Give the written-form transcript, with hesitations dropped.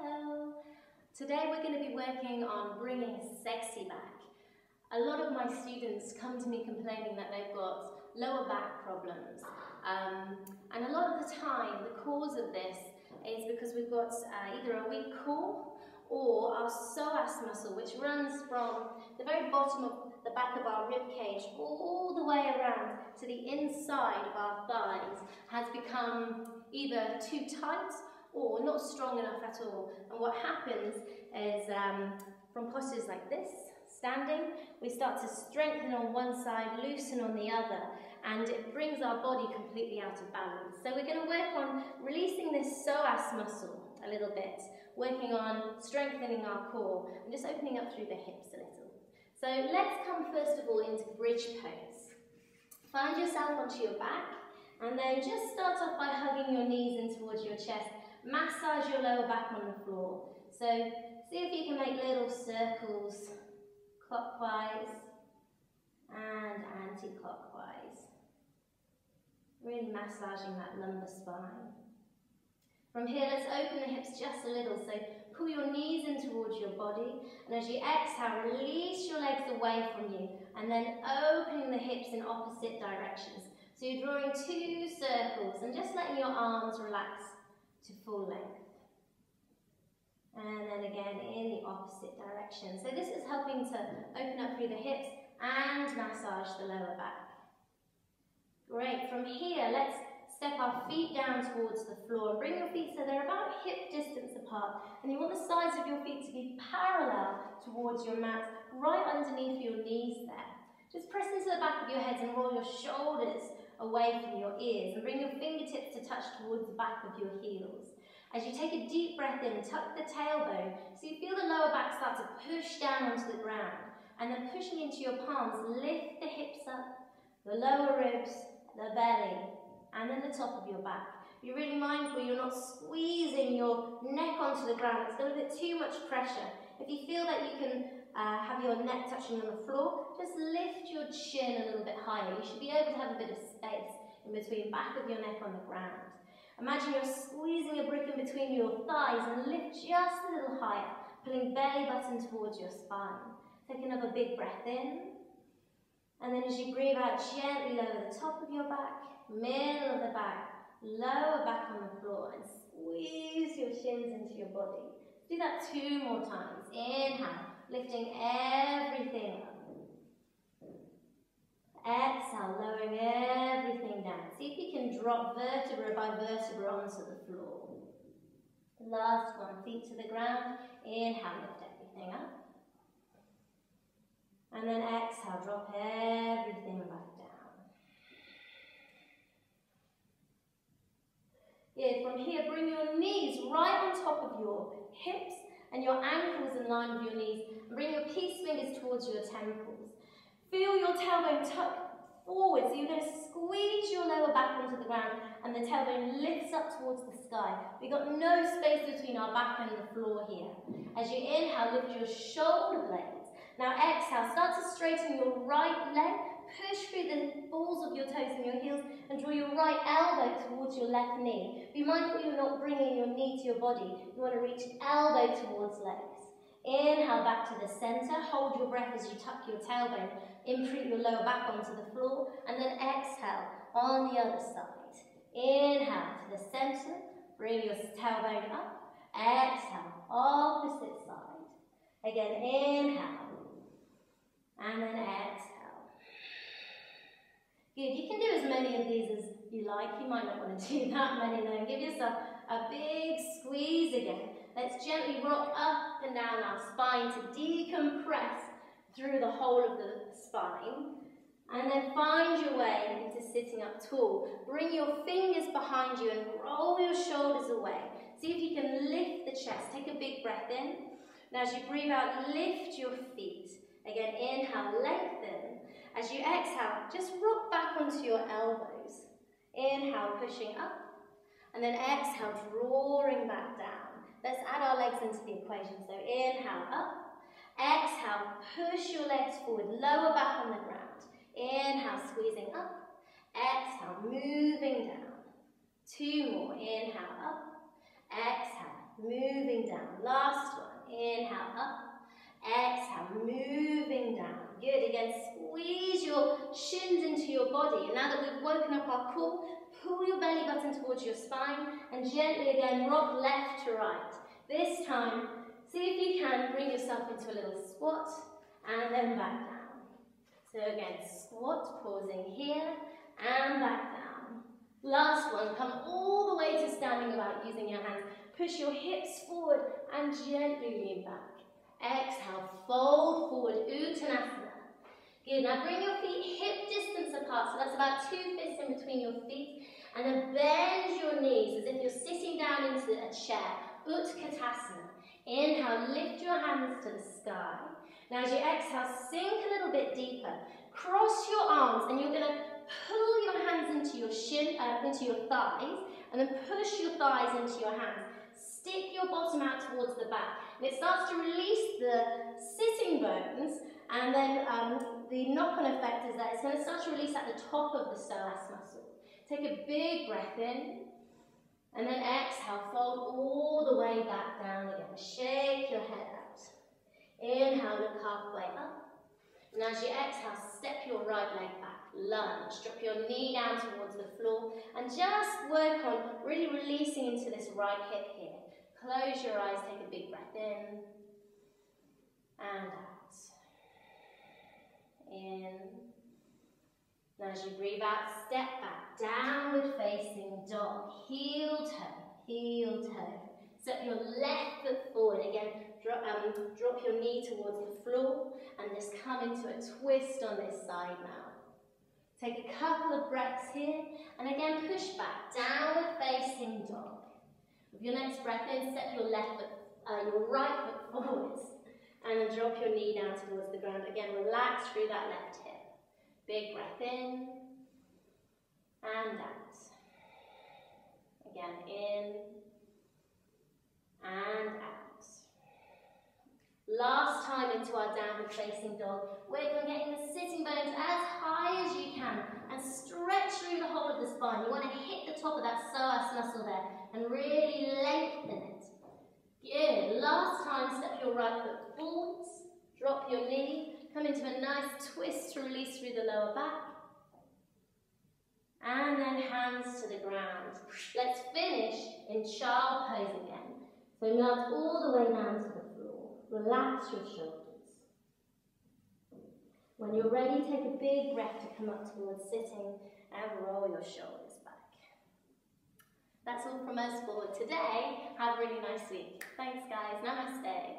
Hello. Today we're going to be working on bringing sexy back. A lot of my students come to me complaining that they've got lower back problems. And a lot of the time the cause of this is because we've got either a weak core or our psoas muscle, which runs from the very bottom of the back of our rib cage all the way around to the inside of our thighs, has become either too tight or not strong enough at all. And what happens is from postures like this, standing, we start to strengthen on one side, loosen on the other, and it brings our body completely out of balance. So we're going to work on releasing this psoas muscle a little bit, working on strengthening our core and just opening up through the hips a little. So let's come first of all into bridge pose. Find yourself onto your back and then just start off by hugging your knees in towards your chest. Massage your lower back on the floor. So see if you can make little circles clockwise and anti-clockwise. Really massaging that lumbar spine. From here, let's open the hips just a little. So pull your knees in towards your body, and as you exhale, release your legs away from you, and then opening the hips in opposite directions. So you're drawing 2 circles and just letting your arms relax to full length. And then again in the opposite direction. So this is helping to open up through the hips and massage the lower back. Great. From here, let's step our feet down towards the floor and bring your feet so they're about hip distance apart. And you want the sides of your feet to be parallel towards your mat, right underneath your knees there. Just press into the back of your head and roll your shoulders away from your ears and bring your fingertips to touch towards the back of your heels. As you take a deep breath in, tuck the tailbone so you feel the lower back start to push down onto the ground, and then pushing into your palms, lift the hips up, the lower ribs, the belly, and then the top of your back. Be really mindful you're not squeezing your neck onto the ground. It's going to put too much pressure. If you feel that you can have your neck touching on the floor, just lift your chin a little bit higher. You should be able to have a bit of space in between back of your neck on the ground. Imagine you're squeezing a brick in between your thighs and lift just a little higher, pulling belly button towards your spine. Take another big breath in. And then as you breathe out, gently lower the top of your back, middle of the back, lower back on the floor, and squeeze your shins into your body. Do that 2 more times. Inhale, lifting everything up. Exhale, lowering everything down. See if you can drop vertebra by vertebra onto the floor. Last one, feet to the ground. Inhale, lift everything up. And then exhale, drop everything back down. Good. From here, bring your knees right on top of your hips and your ankles in line with your knees. Bring your peace fingers towards your temples. Feel your tailbone tuck forward, so you're going to squeeze your lower back onto the ground and the tailbone lifts up towards the sky. We've got no space between our back and the floor here. As you inhale, lift your shoulder blades. Now exhale, start to straighten your right leg, push through the balls of your toes and your heels and draw your right elbow towards your left knee. Be mindful you're not bringing your knee to your body. You want to reach elbow towards legs. Inhale back to the center, hold your breath as you tuck your tailbone, imprint your lower back onto the floor, and then exhale on the other side. Inhale to the center, bring your tailbone up, exhale, opposite side. Again, inhale, and then exhale. Good, you can do as many of these as you like. You might not want to do that many though. Give yourself a big squeeze again. Let's gently rock up and down our spine to decompress through the whole of the spine. And then find your way into sitting up tall. Bring your fingers behind you and roll your shoulders away. See if you can lift the chest. Take a big breath in. Now as you breathe out, lift your feet. Again, inhale, lengthen. As you exhale, just rock back onto your elbows. Inhale, pushing up. And then exhale, drawing back down. Let's add our legs into the equation. So inhale, up. Exhale, push your legs forward, lower back on the ground. Inhale, squeezing up. Exhale, moving down. 2 more. Inhale, up. Exhale, moving down. Last one, inhale, up. Exhale, moving down. Good, again, squeeze your shins into your body. And now that we've woken up our core, pull your belly button towards your spine and gently again rock left to right. This time, see if you can bring yourself into a little squat and then back down. So again, squat, pausing here and back down. Last one, come all the way to standing about using your hands. Push your hips forward and gently lean back. Exhale, fold forward, Uttanasana. Good, now bring your feet hip distance apart, so that's about 2 fists in between your feet, and then bend your knees as if you're sitting down into a chair, Utkatasana. Inhale, lift your hands to the sky. Now as you exhale, sink a little bit deeper, cross your arms, and you're going to pull your hands into your thighs, and then push your thighs into your hands. Stick your bottom out towards the back, and it starts to release the sitting bones, and then the knock-on effect is that it's going to start to release at the top of the psoas muscle. Take a big breath in, and then exhale, fold all the way back down again. Shake your head out. Inhale, look halfway up, and as you exhale, step your right leg back, lunge, drop your knee down towards the floor, and just work on really releasing into this right hip here. Close your eyes, take a big breath in, and out. In. Now as you breathe out, step back, downward facing dog, heel toe. Step your left foot forward, again, drop your knee towards the floor, and just come into a twist on this side now. Take a couple of breaths here, and again push back, downward facing dog. With your next breath in, step your your right foot forwards, and then drop your knee down towards the ground. Again, relax through that left hip. Big breath in, and out. Again, in, and out. Last time into our downward facing dog, work on getting the sitting bones as high as you can, and stretch through the whole of the spine. You want to hit the top of that psoas muscle there, and really lengthen it. Good. Last time, step your right foot forwards, drop your knee, come into a nice twist to release through the lower back, and then hands to the ground. Let's finish in child pose again. So melt all the way down to the floor. Relax your shoulders. When you're ready, take a big breath to come up towards sitting and roll your shoulders back. That's all from us for today. Have a really nice week. Thanks guys. Namaste.